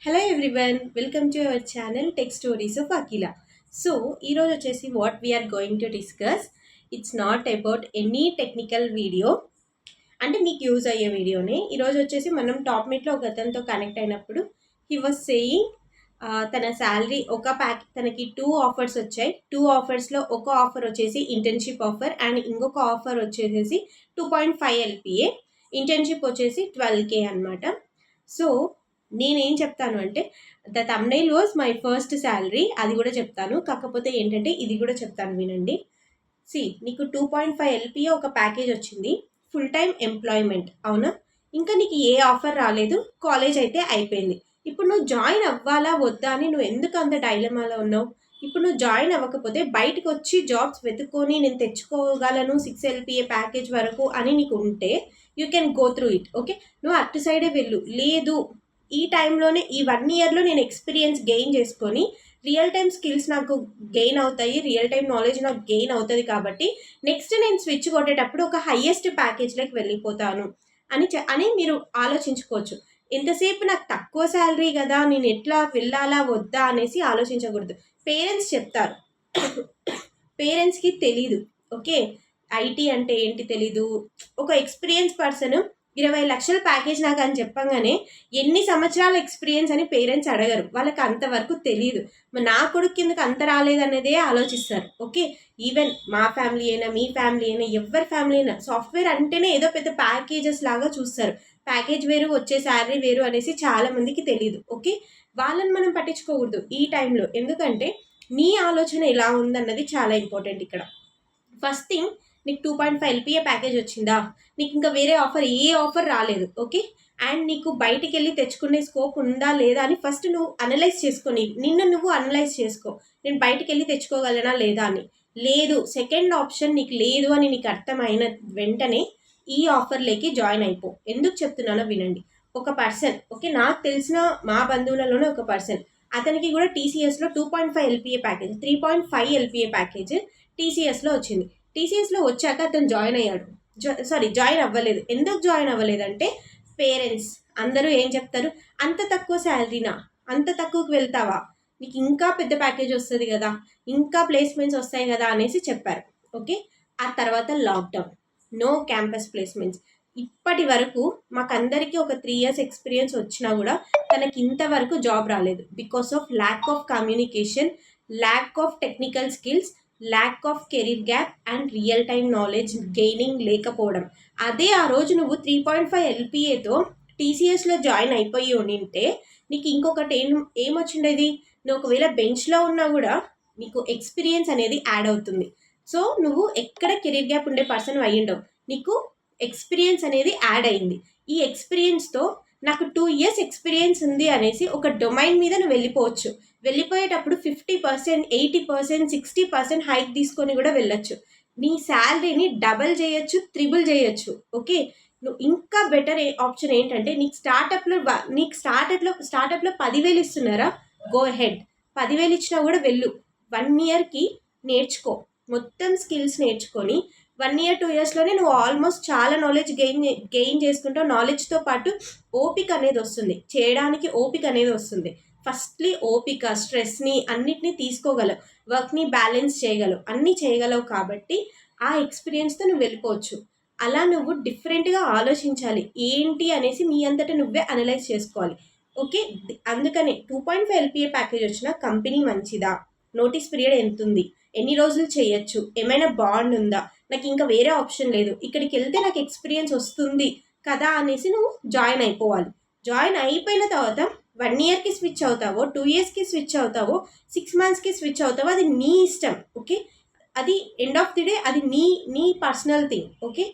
Hello everyone, welcome to our channel Tech Stories of Akila. So, ఈరోజు వచ్చేసి what we are going to discuss, it's not about any technical video, అంటే మీకు use అయ్యే వీడియోనే. ఈరోజు వచ్చేసి మనం టాప్ మీట్లో ఒక అతనితో కనెక్ట్ అయినప్పుడు హీ వాజ్ సేయింగ్ తన శాలరీ తనకి 2 ఆఫర్స్ వచ్చాయి. 2 ఆఫర్స్లో ఒక ఆఫర్ వచ్చేసి ఇంటర్న్షిప్ ఆఫర్ అండ్ ఇంకొక ఆఫర్ వచ్చేసి 2.5 LPA, ఇంటర్న్షిప్ వచ్చేసి 12K అనమాట. సో నేనేం చెప్తాను అంటే the thumbnail was my first salary, అది కూడా చెప్తాను. కాకపోతే ఏంటంటే ఇది కూడా చెప్తాను వినండి. నీకు 2.5 LPA ఒక ప్యాకేజ్ వచ్చింది, ఫుల్ టైం ఎంప్లాయ్మెంట్, అవునా? ఇంకా నీకు ఏ ఆఫర్ రాలేదు, కాలేజ్ అయితే అయిపోయింది. ఇప్పుడు నువ్వు జాయిన్ అవ్వాలా వద్దా అని నువ్వు ఎందుకు అంత డైలమాలో ఉన్నావు? ఇప్పుడు నువ్వు జాయిన్ అవ్వకపోతే బయటకు వచ్చి జాబ్స్ వెతుక్కొని నేను తెచ్చుకోగలను 6 LPA ప్యాకేజ్ వరకు అని నీకు ఉంటే you can go through it. Okay, నువ్వు అటు సైడే వెళ్ళు. లేదు, ఈ టైంలోనే ఈ 1 ఇయర్లో నేను ఎక్స్పీరియన్స్ గెయిన్ చేసుకొని రియల్ టైం స్కిల్స్ నాకు గెయిన్ అవుతాయి, రియల్ టైం నాలెడ్జ్ నాకు గెయిన్ అవుతుంది, కాబట్టి నెక్స్ట్ నేను స్విచ్ కొట్టేటప్పుడు ఒక హయ్యెస్ట్ ప్యాకేజ్లోకి వెళ్ళిపోతాను అని మీరు ఆలోచించుకోవచ్చు. ఎంతసేపు నాకు తక్కువ శాలరీ కదా, నేను ఎట్లా వెళ్ళాలా వద్దా అనేసి ఆలోచించకూడదు. పేరెంట్స్ చెప్తారు, పేరెంట్స్కి తెలీదు. ఓకే, ఐటీ అంటే ఏంటి తెలీదు. ఒక ఎక్స్పీరియన్స్ పర్సన్ 20 లక్షల ప్యాకేజ్ నాకు అని చెప్పంగానే ఎన్ని సంవత్సరాల ఎక్స్పీరియన్స్ అని పేరెంట్స్ అడగరు, వాళ్ళకి అంతవరకు తెలియదు. నా కొడుకు కిందకి అంత రాలేదనేదే ఆలోచిస్తారు. ఓకే, ఈవెన్ మా ఫ్యామిలీ అయినా మీ ఫ్యామిలీ అయినా ఎవరి ఫ్యామిలీ అయినా సాఫ్ట్వేర్ అంటేనే ఏదో పెద్ద ప్యాకేజెస్ లాగా చూస్తారు. ప్యాకేజ్ వేరు, వచ్చే శాలరీ వేరు అనేసి చాలా మందికి తెలియదు. ఓకే, వాళ్ళని మనం పట్టించుకోకూడదు ఈ టైంలో, ఎందుకంటే నీ ఆలోచన ఎలా ఉందన్నది చాలా ఇంపార్టెంట్ ఇక్కడ. ఫస్ట్ థింగ్, నీకు 2.5 LPA ప్యాకేజ్ వచ్చిందా, నీకు ఇంకా వేరే ఆఫర్ ఏ ఆఫర్ రాలేదు. ఓకే, అండ్ నీకు బయటికి వెళ్ళి తెచ్చుకునే స్కోప్ ఉందా లేదా అని ఫస్ట్ నువ్వు అనలైజ్ చేసుకొని నువ్వు అనలైజ్ చేసుకో. నేను బయటికి వెళ్ళి తెచ్చుకోగలనా లేదా అని. లేదు, సెకండ్ ఆప్షన్ నీకు లేదు అని నీకు అర్థమైన వెంటనే ఈ ఆఫర్లోకి జాయిన్ అయిపో. ఎందుకు చెప్తున్నానో వినండి. ఒక పర్సన్, ఓకే, నాకు తెలిసిన మా బంధువులలోనే ఒక పర్సన్, అతనికి కూడా టీసీఎస్లో 2.5 LPA ప్యాకేజ్, 3.5 LPA ప్యాకేజ్ టీసీఎస్లో వచ్చింది. టీసీఎస్లో వచ్చాక అతను జాయిన్ అయ్యాడు. జాయిన్ అవ్వలేదు. ఎందుకు జాయిన్ అవ్వలేదంటే పేరెంట్స్ అందరూ ఏం చెప్తారు, అంత తక్కువ శాలరీనా, అంత తక్కువకి వెళ్తావా, నీకు ఇంకా పెద్ద ప్యాకేజ్ వస్తుంది కదా, ఇంకా ప్లేస్మెంట్స్ వస్తాయి కదా అనేసి చెప్పారు. ఓకే, ఆ తర్వాత లాక్డౌన్, నో క్యాంపస్ ప్లేస్మెంట్స్. ఇప్పటి వరకు మాకందరికీ ఒక 3 years ఎక్స్పీరియన్స్ వచ్చినా కూడా తనకి ఇంతవరకు జాబ్ రాలేదు. Because of lack of communication, lack of technical skills, lack of career gap and real time knowledge gaining లేకపోవడం. అదే ఆ రోజు నువ్వు 3.5 LPAతో టీసీఎస్లో జాయిన్ అయిపోయి ఉండింటే నీకు ఇంకొకటి ఏమొచ్చిండేది, నువ్వు ఒకవేళ బెంచ్లో ఉన్నా కూడా నీకు ఎక్స్పీరియన్స్ అనేది యాడ్ అవుతుంది. సో నువ్వు ఎక్కడ కెరీర్ గ్యాప్ ఉండే పర్సన్ అయ్యిండవు, నీకు ఎక్స్పీరియన్స్ అనేది యాడ్ అయింది. ఈ ఎక్స్పీరియన్స్తో నాకు 2 years ఎక్స్పీరియన్స్ ఉంది అనేసి ఒక డొమైన్ మీద నువ్వు వెళ్ళిపోవచ్చు. వెళ్ళిపోయేటప్పుడు 50%, 80%, 60% హైక్ తీసుకొని కూడా వెళ్ళొచ్చు. నీ శాలరీని డబల్ చేయొచ్చు, త్రిబుల్ చేయొచ్చు. ఓకే, నువ్వు ఇంకా బెటర్ ఆప్షన్ ఏంటంటే నీకు స్టార్టప్లో 10,000 ఇస్తున్నారా, గో హెడ్. 10,000 ఇచ్చినా కూడా వెళ్ళు. 1 yearకి నేర్చుకో, మొత్తం స్కిల్స్ నేర్చుకొని 1 year 2 yearsలోనే నువ్వు ఆల్మోస్ట్ చాలా నాలెడ్జ్ గెయిన్ చేసుకుంటావు. నాలెడ్జ్తో పాటు ఓపిక అనేది వస్తుంది, చేయడానికి ఓపిక అనేది వస్తుంది. ఫస్ట్లీ ఓపిక, స్ట్రెస్ని అన్నిటినీ తీసుకోగలవు, వర్క్ని బ్యాలెన్స్ చేయగలవు, అన్నీ చేయగలవు. కాబట్టి ఆ ఎక్స్పీరియన్స్తో నువ్వు వెళ్ళిపోవచ్చు. అలా నువ్వు డిఫరెంట్గా ఆలోచించాలి ఏంటి అనేసి నీ అంతటా నువ్వే అనలైజ్ చేసుకోవాలి. ఓకే, అందుకనే 2.5 LPA ప్యాకేజ్ వచ్చిన కంపెనీ మంచిదా, నోటీస్ పీరియడ్ ఎంత ఉంది, ఎన్ని రోజులు చేయొచ్చు, ఏమైనా బాండ్ ఉందా, నాకు ఇంకా వేరే ఆప్షన్ లేదు, ఇక్కడికి వెళ్తే నాకు ఎక్స్పీరియన్స్ వస్తుంది కదా అనేసి నువ్వు జాయిన్ అయిపోవాలి. జాయిన్ అయిపోయిన తర్వాత 1 yearకి స్విచ్ అవుతావో, 2 yearsకి స్విచ్ అవుతావో, 6 monthsకి స్విచ్ అవుతావో, అది నీ ఇష్టం. ఓకే, అది ఎండ్ ఆఫ్ ది డే అది నీ పర్సనల్ థింగ్. ఓకే,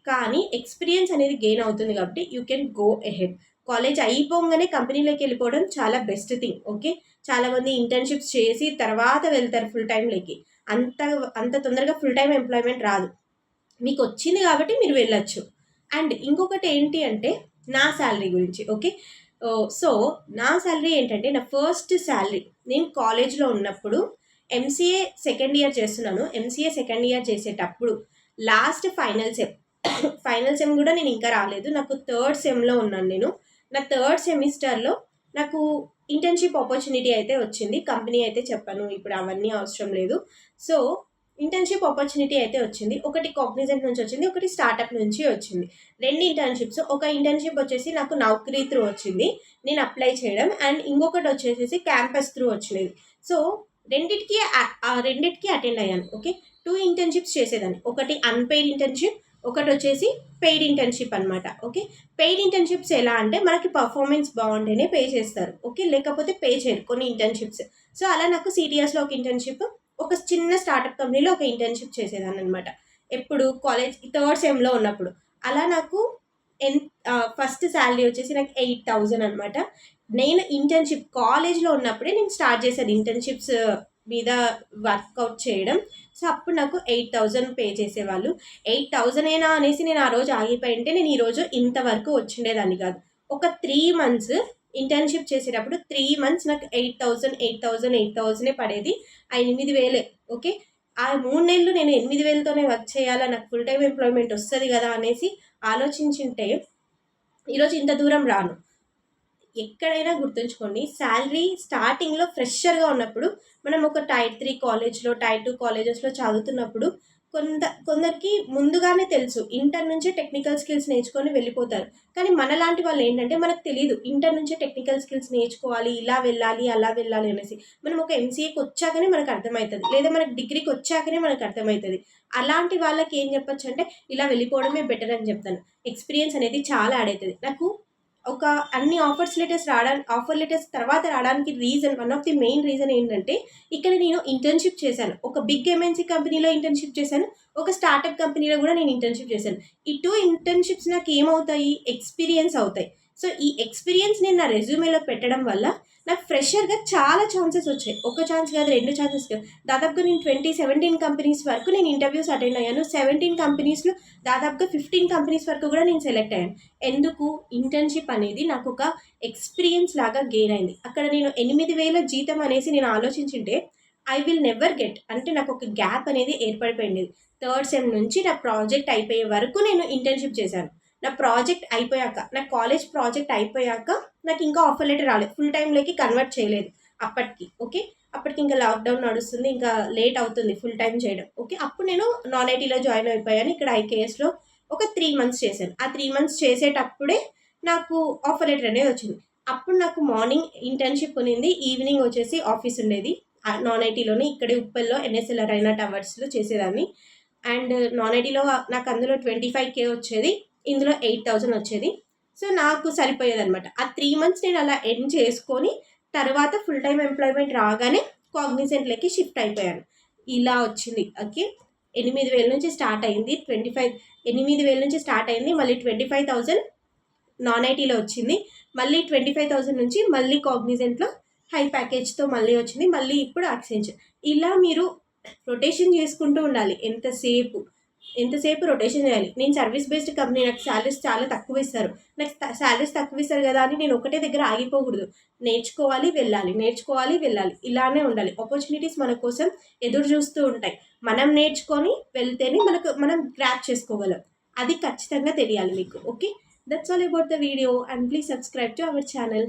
కానీ ఎక్స్పీరియన్స్ అనేది గెయిన్ అవుతుంది కాబట్టి you can go ahead. College అయిపోగానే కంపెనీలోకి వెళ్ళిపోవడం చాలా బెస్ట్ థింగ్. ఓకే, చాలామంది ఇంటర్న్షిప్స్ చేసి తర్వాత వెళ్తారు ఫుల్ టైంలోకి. అంత తొందరగా ఫుల్ టైం ఎంప్లాయ్మెంట్ రాదు. మీకు వచ్చింది కాబట్టి మీరు వెళ్ళొచ్చు. అండ్ ఇంకొకటి ఏంటి అంటే నా శాలరీ గురించి. ఓకే, సో నా శాలరీ ఏంటంటే, నా ఫస్ట్ శాలరీ నేను కాలేజ్లో ఉన్నప్పుడు ఎంసీఏ సెకండ్ ఇయర్ చేస్తున్నాను. ఎంసీఏ సెకండ్ ఇయర్ చేసేటప్పుడు లాస్ట్ ఫైనల్ సెమ్ కూడా నేను ఇంకా రాలేదు. నాకు థర్డ్ సెమ్లో ఉన్నాను నేను. నా థర్డ్ సెమిస్టర్లో నాకు ఇంటర్న్షిప్ ఆపర్చునిటీ అయితే వచ్చింది. కంపెనీ అయితే చెప్పను, ఇప్పుడు అవన్నీ అవసరం లేదు. సో ఇంటర్న్షిప్ ఆపర్చునిటీ అయితే వచ్చింది. ఒకటి కాగ్నిజెంట్ నుంచి వచ్చింది, ఒకటి స్టార్టప్ నుంచి వచ్చింది. 2 ఇంటర్న్షిప్స్. ఒక ఇంటర్న్షిప్ వచ్చేసి నాకు నౌకరీ త్రూ వచ్చింది, నేను అప్లై చేయడం. అండ్ ఇంకొకటి వచ్చేసేసి క్యాంపస్ త్రూ వచ్చినది. సో రెండిటికి అటెండ్ అయ్యాను. ఓకే, 2 ఇంటర్న్షిప్స్ చేసేదాన్ని. ఒకటి అన్పెయిడ్ ఇంటర్న్షిప్, ఒకటి వచ్చేసి పెయిడ్ ఇంటర్న్షిప్ అనమాట. ఓకే, పెయిడ్ ఇంటర్న్షిప్స్ ఎలా అంటే మనకి పర్ఫార్మెన్స్ బాగుంటేనే పే చేస్తారు. ఓకే, లేకపోతే పే చేయరు కొన్ని ఇంటర్న్షిప్స్. సో అలా నాకు సిటీఎస్లో ఒక ఇంటర్న్షిప్, ఒక చిన్న స్టార్టప్ కంపెనీలో ఒక ఇంటర్న్షిప్ చేసేదాన్ని అనమాట. ఎప్పుడు కాలేజ్ 3rd సెమ్లో ఉన్నప్పుడు. అలా నాకు ఫస్ట్ శాలరీ వచ్చేసి నాకు 8,000 అనమాట. నేను ఇంటర్న్షిప్ కాలేజ్లో ఉన్నప్పుడే నేను స్టార్ట్ చేశాను ఇంటర్న్షిప్స్ మీద వర్కౌట్ చేయడం. సో అప్పుడు నాకు 8,000 పే చేసేవాళ్ళు. 8,000 అయినా అనేసి నేను ఆ రోజు ఆగిపోయి ఉంటే నేను ఈరోజు ఇంతవరకు వచ్చిండేదాన్ని కాదు. ఒక 3 మంత్స్ ఇంటర్న్షిప్ చేసేటప్పుడు 3 మంత్స్ నాకు 8,000 పడేది. ఆ 8,000. ఓకే, ఆ 3 నెలలు నేను 8,000తోనే వర్క్ చేయాలా, నాకు ఫుల్ టైం ఎంప్లాయ్మెంట్ వస్తుంది కదా అనేసి ఆలోచించుంటే ఈరోజు ఇంత దూరం రాను. ఎక్కడైనా గుర్తుంచుకోండి, శాలరీ స్టార్టింగ్లో ఫ్రెషర్గా ఉన్నప్పుడు మనం ఒక టైర్ 3 కాలేజ్లో, టైర్ 2 కాలేజెస్లో చదువుతున్నప్పుడు కొందరికి ముందుగానే తెలుసు, ఇంటర్ నుంచే టెక్నికల్ స్కిల్స్ నేర్చుకొని వెళ్ళిపోతారు. కానీ మనలాంటి వాళ్ళు ఏంటంటే మనకు తెలియదు ఇంటర్ నుంచే టెక్నికల్ స్కిల్స్ నేర్చుకోవాలి, ఇలా వెళ్ళాలి అలా వెళ్ళాలి అనేసి. మనం ఒక ఎంసీఏకి వచ్చాకనే మనకు అర్థమవుతుంది, లేదా మనకు డిగ్రీకి వచ్చాకనే మనకు అర్థమవుతుంది. అలాంటి వాళ్ళకి ఏం చెప్పొచ్చు అంటే ఇలా వెళ్ళిపోవడమే బెటర్ అని చెప్తాను. ఎక్స్పీరియన్స్ అనేది చాలా యాడ్ అవుతుంది. నాకు ఒక అన్ని ఆఫర్ లెటర్స్ తర్వాత రావడానికి one of the main reason ఏంటంటే ఇక్కడ నేను ఇంటర్న్షిప్ చేశాను. ఒక బిగ్ ఎంఎన్సీ కంపెనీలో ఇంటర్న్షిప్ చేశాను, ఒక స్టార్టప్ కంపెనీలో కూడా నేను ఇంటర్న్షిప్ చేశాను. ఈ 2 ఇంటర్న్షిప్స్ నాకు ఏమవుతాయి, ఎక్స్పీరియన్స్ అవుతాయి. సో ఈ ఎక్స్పీరియన్స్ నేను నా రెజ్యూమేలో పెట్టడం వల్ల నాకు ఫ్రెషర్గా చాలా ఛాన్సెస్ వచ్చాయి. ఒక ఛాన్స్ కాదు, 2 ఛాన్సెస్ కాదు, దాదాపుగా నేను 17 కంపెనీస్ వరకు నేను ఇంటర్వ్యూస్ అటెండ్ అయ్యాను. 17 కంపెనీస్లో దాదాపుగా 15 కంపెనీస్ వరకు కూడా నేను సెలెక్ట్ అయ్యాను. ఎందుకు? ఇంటర్న్షిప్ అనేది నాకు ఒక ఎక్స్పీరియన్స్ లాగా గెయిన్ అయింది. అక్కడ నేను 8,000 జీతం అనేసి నేను ఆలోచించుంటే ఐ విల్ నెవర్ గెట్, అంటే నాకు ఒక గ్యాప్ అనేది ఏర్పడిపోయింది. 3rd సెమ్ నుంచి నా ప్రాజెక్ట్ అయిపోయే వరకు నేను ఇంటర్న్షిప్ చేశాను. నా ప్రాజెక్ట్ అయిపోయాక, నా కాలేజ్ ప్రాజెక్ట్ అయిపోయాక నాకు ఇంకా ఆఫర్ లెటర్ రాలేదు, ఫుల్ టైంలోకి కన్వర్ట్ చేయలేదు అప్పటికి. ఓకే, అప్పటికి ఇంకా లాక్డౌన్ నడుస్తుంది, ఇంకా లేట్ అవుతుంది ఫుల్ టైం చేయడం. ఓకే, అప్పుడు నేను నాన్ ఐటీలో జాయిన్ అయిపోయాను. ఇక్కడ ఐకేఎస్లో ఒక 3 మంత్స్ చేశాను. ఆ 3 మంత్స్ చేసేటప్పుడే నాకు ఆఫర్ లెటర్ అనేది వచ్చింది. అప్పుడు నాకు మార్నింగ్ ఇంటర్న్షిప్ ఉన్నింది, ఈవినింగ్ వచ్చేసి ఆఫీస్ ఉండేది. నాన్ ఐటీలోనే ఇక్కడే ఉప్పల్లో ఎన్ఎస్ఎల్ఆర్ అయినా టవర్స్లో చేసేదాన్ని. అండ్ నాన్ ఐటీలో నాకు అందులో 25K వచ్చేది, ఇందులో 8,000 వచ్చేది. సో నాకు సరిపోయేదనమాట. ఆ 3 మంత్స్ నేను అలా ఎండ్ చేసుకొని తర్వాత ఫుల్ టైం ఎంప్లాయ్మెంట్ రాగానే కాగ్నిజెంట్లోకి షిఫ్ట్ అయిపోయాను. ఇలా వచ్చింది. ఓకే, 8,000 నుంచి స్టార్ట్ అయింది. 8,000 నుంచి స్టార్ట్ అయింది, మళ్ళీ 25,000 నాన్ ఐటీలో వచ్చింది, మళ్ళీ 25,000 నుంచి మళ్ళీ కాగ్నిజెంట్లో హై ప్యాకేజ్తో మళ్ళీ వచ్చింది, మళ్ళీ ఇప్పుడు యాక్సెంచర్. ఇలా మీరు రొటేషన్ చేసుకుంటూ ఉండాలి. ఎంతసేపు రొటేషన్ చేయాలి. నేను సర్వీస్ బేస్డ్ కంపెనీ, నాకు శాలరీస్ చాలా తక్కువ ఇస్తారు. నాకు శాలరీస్ తక్కువ ఇస్తారు కదా అని నేను ఒకటే దగ్గర ఆగిపోకూడదు. నేర్చుకోవాలి, వెళ్ళాలి, ఇలానే ఉండాలి. ఆపర్చునిటీస్ మన కోసం ఎదురు చూస్తూ ఉంటాయి. మనం నేర్చుకొని వెళ్తేనే మనం గ్రాప్ చేసుకోగలం. అది ఖచ్చితంగా తెలియాలి మీకు. Okay, that's all about the video and please subscribe to our channel.